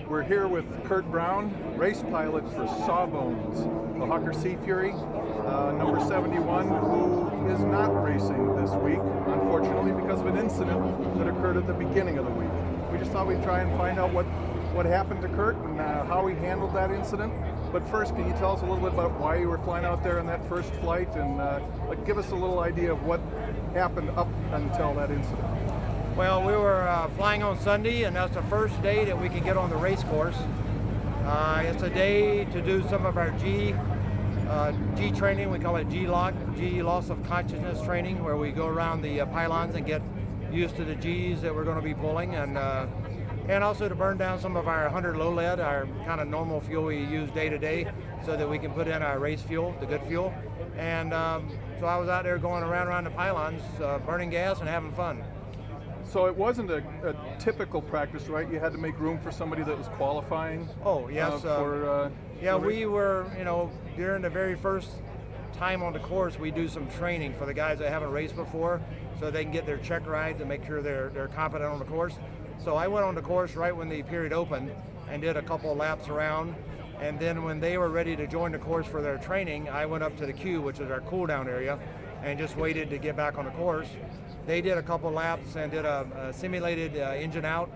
We're here with Curt Brown, race pilot for Sawbones, the Hawker Sea Fury, number 71, who is not racing this week, unfortunately, because of an incident that occurred at the beginning of the week. We just thought we'd try and find out what happened to Curt and how he handled that incident. But first, can you tell us a little bit about why you were flying out there on that first flight, and give us a little idea of what happened up until that incident? Well, we were flying on Sunday, and that's the first day that we can get on the race course. It's a day to do some of our G training. We call it G loss of consciousness training, where we go around the pylons and get used to the G's that we're going to be pulling, and also to burn down some of our 100 low lead, our kind of normal fuel we use day to day, so that we can put in our race fuel, the good fuel. And so I was out there going around the pylons, burning gas and having fun. So it wasn't a typical practice, right? You had to make room for somebody that was qualifying. Oh yes. We were, during the very first time on the course, we do some training for the guys that haven't raced before, so they can get their check rides and make sure they're competent on the course. So I went on the course right when the period opened and did a couple of laps around, and then when they were ready to join the course for their training, I went up to the queue, which is our cool down area, and just waited to get back on the course. They did a couple laps and did a simulated engine out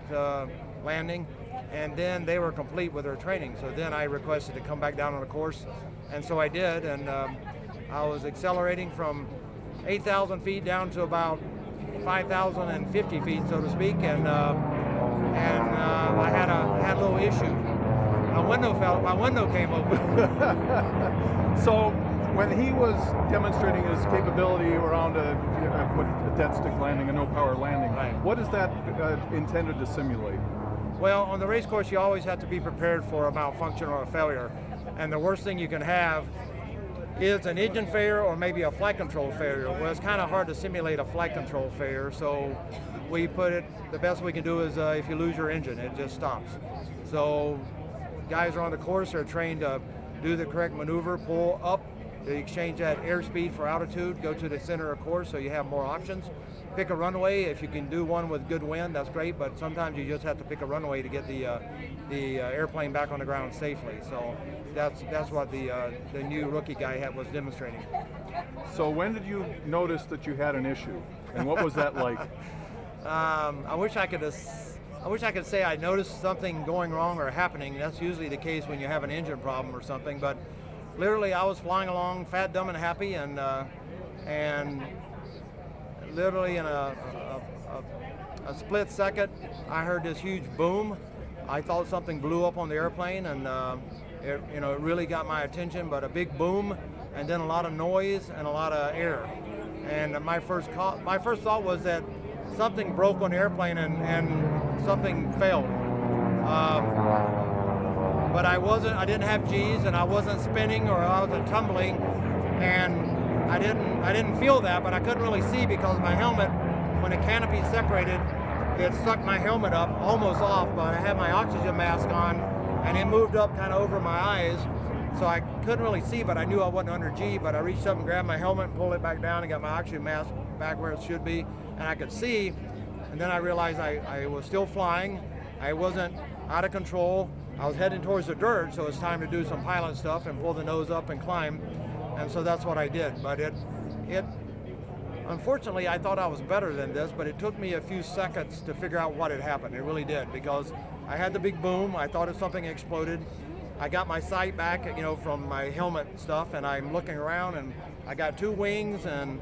landing, and then they were complete with their training. So then I requested to come back down on the course, and so I did, and I was accelerating from 8,000 feet down to about 5,050 feet, so to speak, and I had a little issue. My window came open. So when he was demonstrating his capability around a dead stick landing, a no power landing, right, what is that intended to simulate? Well, on the race course, you always have to be prepared for a malfunction or a failure, and the worst thing you can have is an engine failure or maybe a flight control failure. Well, it's kind of hard to simulate a flight control failure, so we put it, the best we can do is if you lose your engine, it just stops. So guys are on the course are trained to do the correct maneuver, pull up, to exchange that airspeed for altitude, go to the center of course so you have more options. Pick a runway. If you can do one with good wind, that's great, but sometimes you just have to pick a runway to get the airplane back on the ground safely. So that's what the new rookie guy was demonstrating. So when did you notice that you had an issue, and what was that like? I wish I could say I noticed something going wrong or happening. That's usually the case when you have an engine problem or something, but literally I was flying along fat, dumb, and happy, and literally in a split second I heard this huge boom. I thought something blew up on the airplane, and it really got my attention, but a big boom and then a lot of noise and a lot of air. And my first thought was that something broke on the airplane and something failed. But I didn't have G's, and I wasn't spinning or I wasn't tumbling, and I didn't feel that, but I couldn't really see because my helmet, when the canopy separated, it sucked my helmet up almost off, but I had my oxygen mask on, and it moved up kind of over my eyes, so I couldn't really see, but I knew I wasn't under G. But I reached up and grabbed my helmet and pulled it back down and got my oxygen mask back where it should be, and I could see. And then I realized I was still flying. I wasn't out of control. I was heading towards the dirt, so it's time to do some pilot stuff and pull the nose up and climb. And so that's what I did. But it unfortunately, I thought I was better than this, but it took me a few seconds to figure out what had happened. It really did, because I had the big boom. I thought something exploded. I got my sight back, from my helmet stuff, and I'm looking around, and I got two wings, and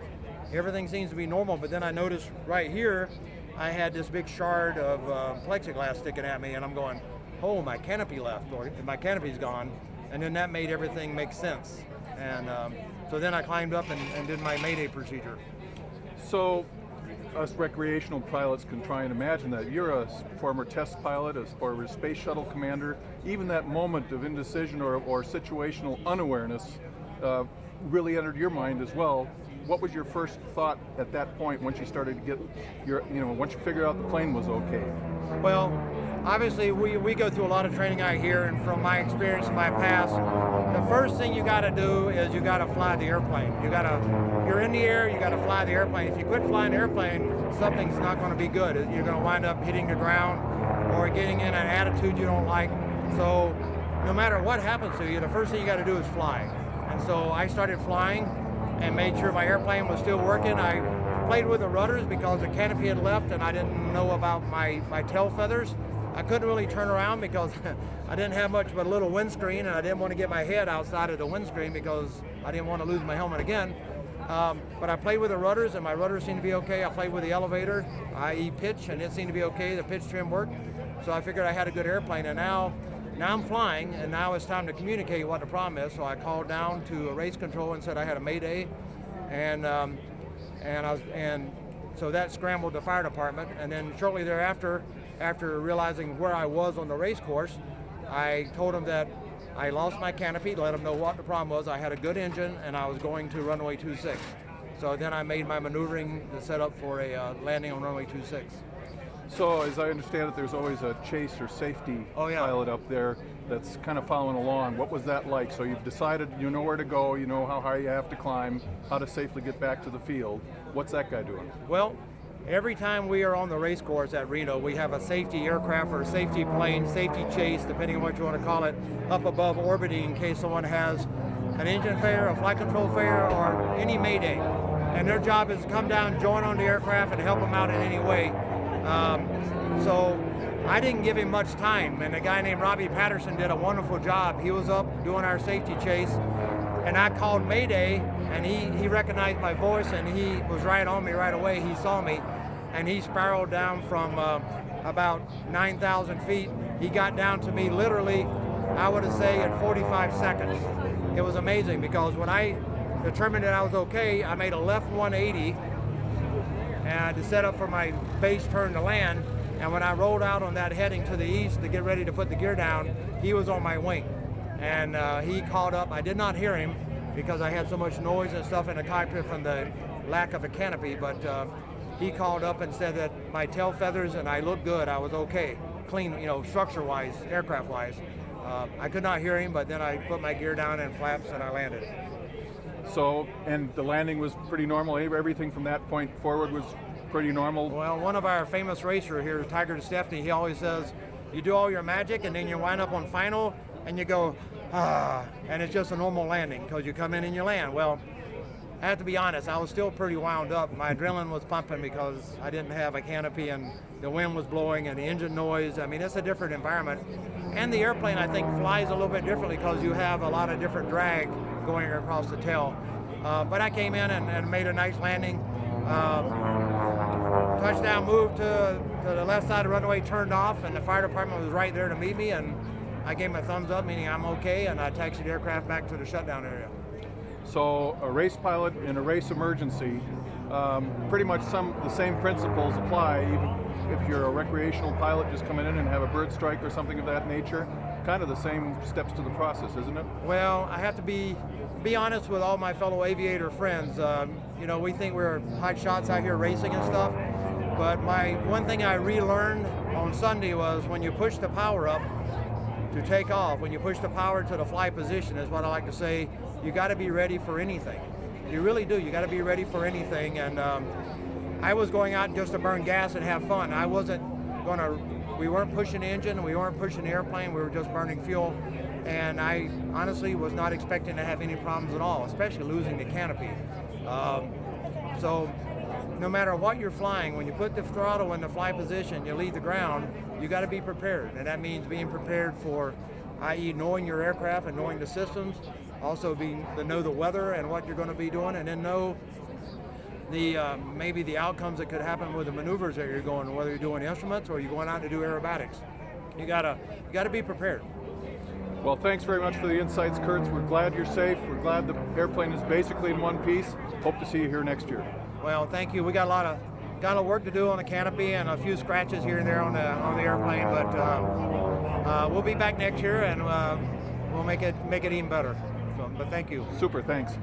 everything seems to be normal. But then I noticed right here, I had this big shard of plexiglass sticking at me, and I'm going, oh, my canopy left, or my canopy's gone. And then that made everything make sense. And so then I climbed up and did my Mayday procedure. So us recreational pilots can try and imagine that. You're a former test pilot, or a space shuttle commander. Even that moment of indecision or situational unawareness really entered your mind as well. What was your first thought at that point once you started to get once you figured out the plane was okay? Well, obviously we go through a lot of training out here, and from my experience in my past, the first thing you got to do is you got to fly the airplane. You're in the air, you got to fly the airplane. If you quit flying the airplane, something's not going to be good. You're going to wind up hitting the ground, or getting in an attitude you don't like. So no matter what happens to you, the first thing you got to do is fly. And so I started flying and made sure my airplane was still working. I played with the rudders because the canopy had left and I didn't know about my tail feathers. I couldn't really turn around because I didn't have much but a little windscreen, and I didn't want to get my head outside of the windscreen because I didn't want to lose my helmet again. But I played with the rudders, and my rudders seemed to be okay. I played with the elevator, i.e. pitch, and it seemed to be okay. The pitch trim worked. So I figured I had a good airplane, and now I'm flying, and now it's time to communicate what the problem is. So I called down to race control and said I had a mayday, and so that scrambled the fire department. And then shortly thereafter, after realizing where I was on the race course, I told them that I lost my canopy, to let them know what the problem was. I had a good engine, and I was going to runway 26. So then I made my maneuvering to set up for a landing on runway 26. So as I understand it, there's always a chase or safety pilot up there that's kind of following along. What was that like? So you've decided you know where to go, you know how high you have to climb, how to safely get back to the field. What's that guy doing? Well, every time we are on the race course at Reno, we have a safety aircraft or a safety plane, safety chase, depending on what you want to call it, up above orbiting in case someone has an engine failure, a flight control failure, or any mayday. And their job is to come down, join on the aircraft, and help them out in any way. So I didn't give him much time, and a guy named Robbie Patterson did a wonderful job. He was up doing our safety chase, and I called Mayday, and he recognized my voice, and he was right on me right away. He saw me, and he spiraled down from about 9,000 feet. He got down to me literally, I would say, in 45 seconds. It was amazing because when I determined that I was okay, I made a left 180 and to set up for my base turn to land. And when I rolled out on that heading to the east to get ready to put the gear down, he was on my wing. And he caught up. I did not hear him because I had so much noise and stuff in the cockpit from the lack of a canopy, but he called up and said that my tail feathers and I looked good. I was okay, clean, structure-wise, aircraft-wise. I could not hear him, but then I put my gear down and flaps and I landed. So, and the landing was pretty normal. Everything from that point forward was pretty normal. Well, one of our famous racers here, Tiger DeStefany, he always says, you do all your magic and then you wind up on final and you go, and it's just a normal landing because you come in and you land. Well, I have to be honest, I was still pretty wound up. My adrenaline was pumping because I didn't have a canopy and the wind was blowing and the engine noise. I mean, it's a different environment. And the airplane, I think, flies a little bit differently because you have a lot of different drag going across the tail. But I came in and made a nice landing. Touchdown moved to the left side of the runway, turned off, and the fire department was right there to meet me, and I gave him a thumbs up, meaning I'm okay, and I taxied the aircraft back to the shutdown area. So a race pilot in a race emergency, pretty much the same principles apply, even if you're a recreational pilot just coming in and have a bird strike or something of that nature. Kind of the same steps to the process, isn't it? Well, I have to be honest with all my fellow aviator friends. We think we're hot shots out here racing and stuff, but one thing I relearned on Sunday was when you push the power up to take off, when you push the power to the fly position, is what I like to say, you got to be ready for anything. You really do. You got to be ready for anything. And I was going out just to burn gas and have fun. I wasn't going to. We weren't pushing the engine. We weren't pushing the airplane. We were just burning fuel. And I honestly was not expecting to have any problems at all, especially losing the canopy. So no matter what you're flying, when you put the throttle in the fly position, you leave the ground, you got to be prepared. And that means being prepared for, i.e. knowing your aircraft and knowing the systems, also to know the weather and what you're going to be doing, and then know the maybe the outcomes that could happen with the maneuvers that you're going, whether you're doing instruments or you're going out to do aerobatics. You gotta be prepared. Well, thanks very much for the insights, Curt. We're glad you're safe. We're glad the airplane is basically in one piece. Hope to see you here next year. Well, thank you. We got a lot of work to do on the canopy and a few scratches here and there on the airplane, but we'll be back next year and we'll make it even better. So, but thank you. Super. Thanks.